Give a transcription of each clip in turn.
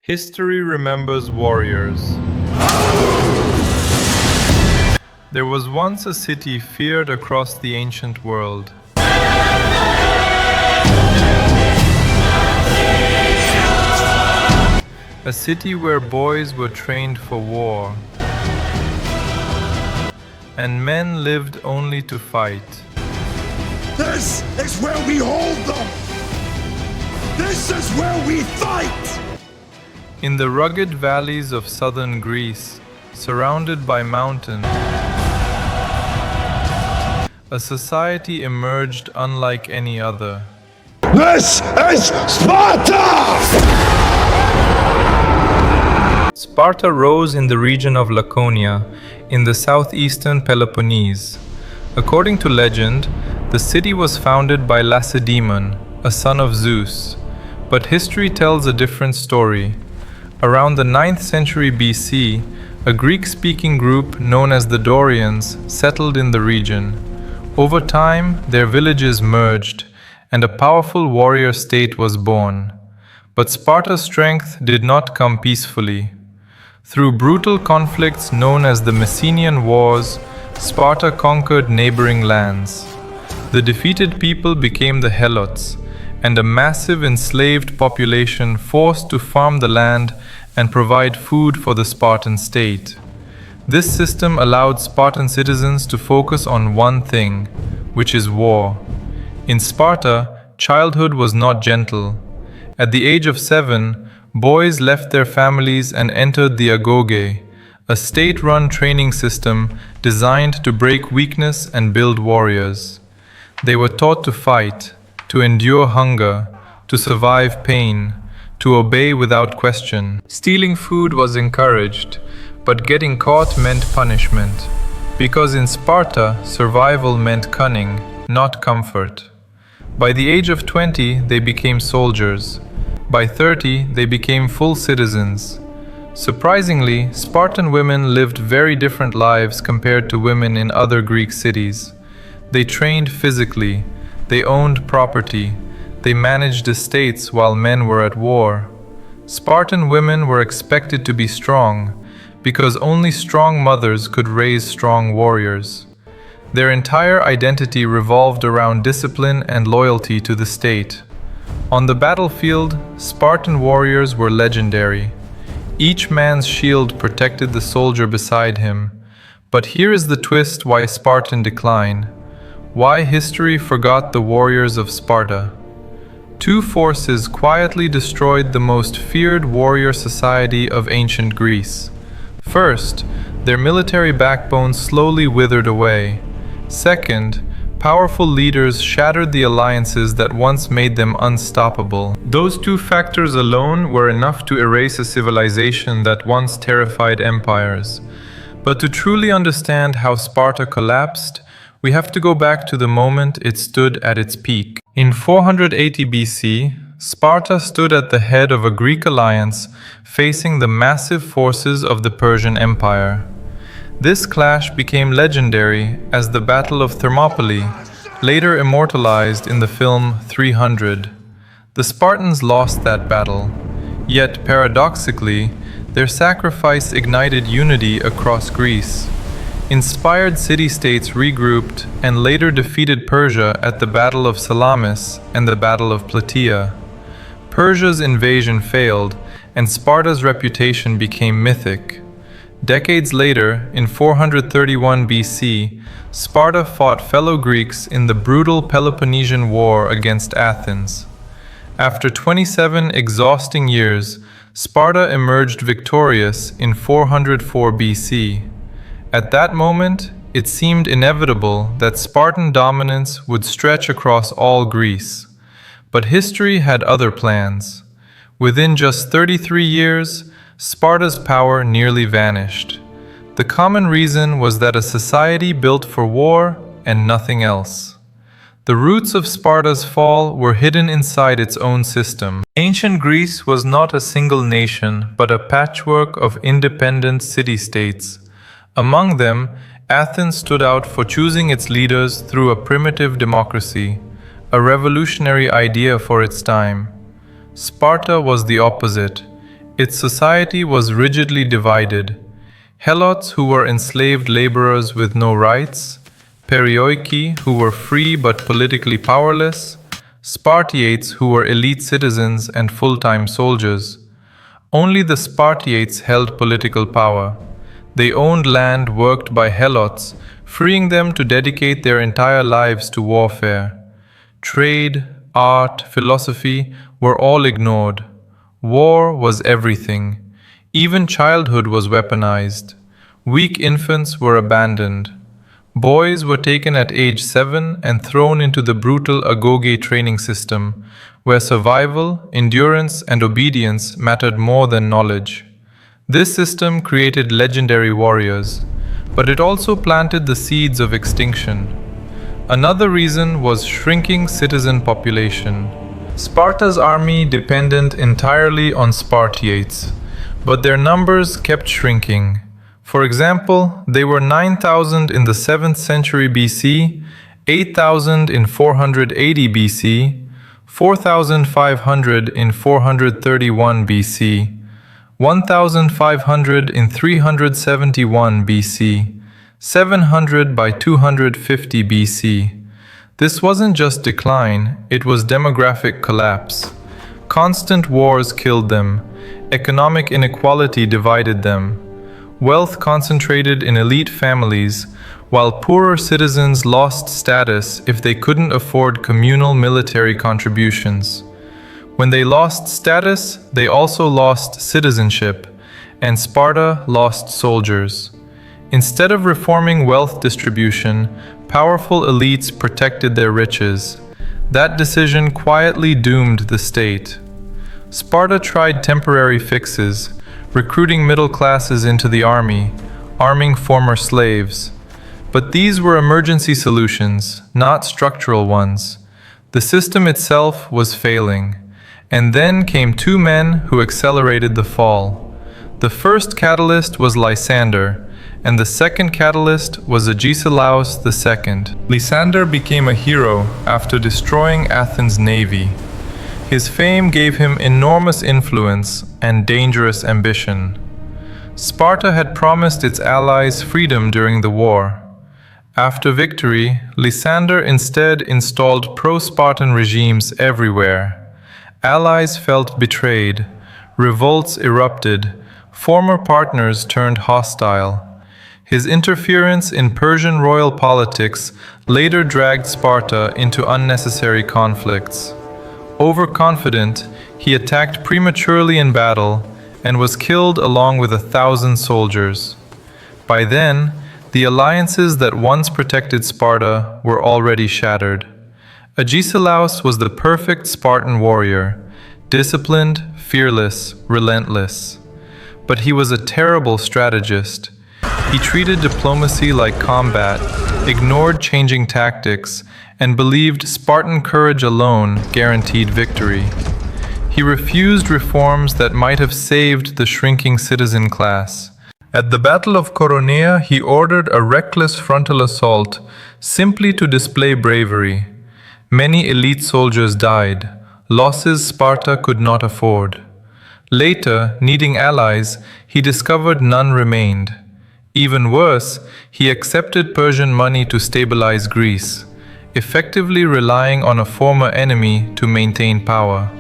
History remembers warriors. There was once a city feared across the ancient world. A city where boys were trained for war, and men lived only to fight. This is where we hold them! This is where we fight! In the rugged valleys of southern Greece, surrounded by mountains, a society emerged unlike any other. This is Sparta! Sparta rose in the region of Laconia, in the southeastern Peloponnese. According to legend, the city was founded by Lacedaemon, a son of Zeus. But history tells a different story. Around the 9th century BC, a Greek-speaking group known as the Dorians settled in the region. Over time, their villages merged, and a powerful warrior state was born. But Sparta's strength did not come peacefully. Through brutal conflicts known as the Messenian Wars, Sparta conquered neighboring lands. The defeated people became the Helots, and a massive enslaved population forced to farm the land and provide food for the Spartan state. This system allowed Spartan citizens to focus on one thing, which is war. In Sparta, childhood was not gentle. At the age of 7, boys left their families and entered the agoge, a state-run training system designed to break weakness and build warriors. They were taught to fight, to endure hunger, to survive pain, to obey without question. Stealing food was encouraged, but getting caught meant punishment, because in Sparta, survival meant cunning, not comfort. By the age of 20, they became soldiers. By 30, they became full citizens. Surprisingly, Spartan women lived very different lives compared to women in other Greek cities. They trained physically, they owned property, they managed estates while men were at war. Spartan women were expected to be strong, because only strong mothers could raise strong warriors. Their entire identity revolved around discipline and loyalty to the state. On the battlefield, Spartan warriors were legendary. Each man's shield protected the soldier beside him. But here is the twist why Spartan decline. Why history forgot the warriors of Sparta. Two forces quietly destroyed the most feared warrior society of ancient Greece. First, their military backbone slowly withered away. Second, powerful leaders shattered the alliances that once made them unstoppable. Those two factors alone were enough to erase a civilization that once terrified empires. But to truly understand how Sparta collapsed, we have to go back to the moment it stood at its peak. In 480 BC, Sparta stood at the head of a Greek alliance facing the massive forces of the Persian Empire. This clash became legendary as the Battle of Thermopylae, later immortalized in the film 300. The Spartans lost that battle, yet paradoxically, their sacrifice ignited unity across Greece. Inspired city-states regrouped and later defeated Persia at the Battle of Salamis and the Battle of Plataea. Persia's invasion failed, and Sparta's reputation became mythic. Decades later, in 431 BC, Sparta fought fellow Greeks in the brutal Peloponnesian War against Athens. After 27 exhausting years, Sparta emerged victorious in 404 BC. At that moment, it seemed inevitable that Spartan dominance would stretch across all Greece. But history had other plans. Within just 33 years, Sparta's power nearly vanished. The common reason was that a society built for war and nothing else. The roots of Sparta's fall were hidden inside its own system. Ancient Greece was not a single nation, but a patchwork of independent city-states. Among them, Athens stood out for choosing its leaders through a primitive democracy, a revolutionary idea for its time. Sparta was the opposite. Its society was rigidly divided. Helots, who were enslaved laborers with no rights, Perioiki, who were free but politically powerless, Spartiates, who were elite citizens and full-time soldiers. Only the Spartiates held political power. They owned land worked by Helots, freeing them to dedicate their entire lives to warfare. Trade, art, philosophy were all ignored. War was everything. Even childhood was weaponized. Weak infants were abandoned. Boys were taken at age 7 and thrown into the brutal agoge training system, where survival, endurance, and obedience mattered more than knowledge. This system created legendary warriors, but it also planted the seeds of extinction. Another reason was shrinking citizen population. Sparta's army depended entirely on Spartiates, but their numbers kept shrinking. For example, they were 9,000 in the 7th century BC, 8,000 in 480 BC, 4,500 in 431 BC, 1,500 in 371 BC, 700 by 250 BC. This wasn't just decline, it was demographic collapse. Constant wars killed them. Economic inequality divided them. Wealth concentrated in elite families, while poorer citizens lost status if they couldn't afford communal military contributions. When they lost status, they also lost citizenship, and Sparta lost soldiers. Instead of reforming wealth distribution, powerful elites protected their riches. That decision quietly doomed the state. Sparta tried temporary fixes, recruiting middle classes into the army, arming former slaves. But these were emergency solutions, not structural ones. The system itself was failing. And then came two men who accelerated the fall. The first catalyst was Lysander, and the second catalyst was Agesilaus II. Lysander became a hero after destroying Athens' navy. His fame gave him enormous influence and dangerous ambition. Sparta had promised its allies freedom during the war. After victory, Lysander instead installed pro-Spartan regimes everywhere. Allies felt betrayed. Revolts erupted. Former partners turned hostile. His interference in Persian royal politics later dragged Sparta into unnecessary conflicts. Overconfident, he attacked prematurely in battle and was killed along with 1,000 soldiers. By then, the alliances that once protected Sparta were already shattered. Agesilaus was the perfect Spartan warrior, disciplined, fearless, relentless. But he was a terrible strategist. He treated diplomacy like combat, ignored changing tactics, and believed Spartan courage alone guaranteed victory. He refused reforms that might have saved the shrinking citizen class. At the Battle of Coronea, he ordered a reckless frontal assault simply to display bravery. Many elite soldiers died, losses Sparta could not afford. Later, needing allies, he discovered none remained. Even worse, he accepted Persian money to stabilize Greece, effectively relying on a former enemy to maintain power.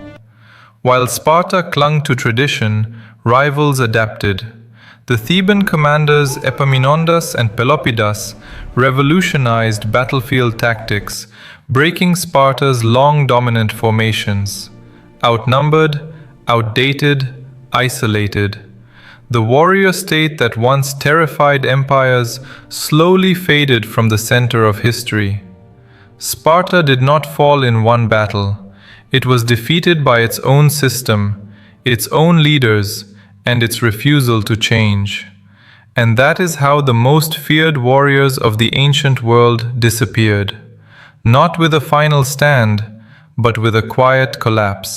While Sparta clung to tradition, rivals adapted. The Theban commanders Epaminondas and Pelopidas revolutionized battlefield tactics, breaking Sparta's long dominant formations. Outnumbered, outdated, isolated. The warrior state that once terrified empires slowly faded from the center of history. Sparta did not fall in one battle. It was defeated by its own system, its own leaders, and its refusal to change. And that is how the most feared warriors of the ancient world disappeared. Not with a final stand, but with a quiet collapse.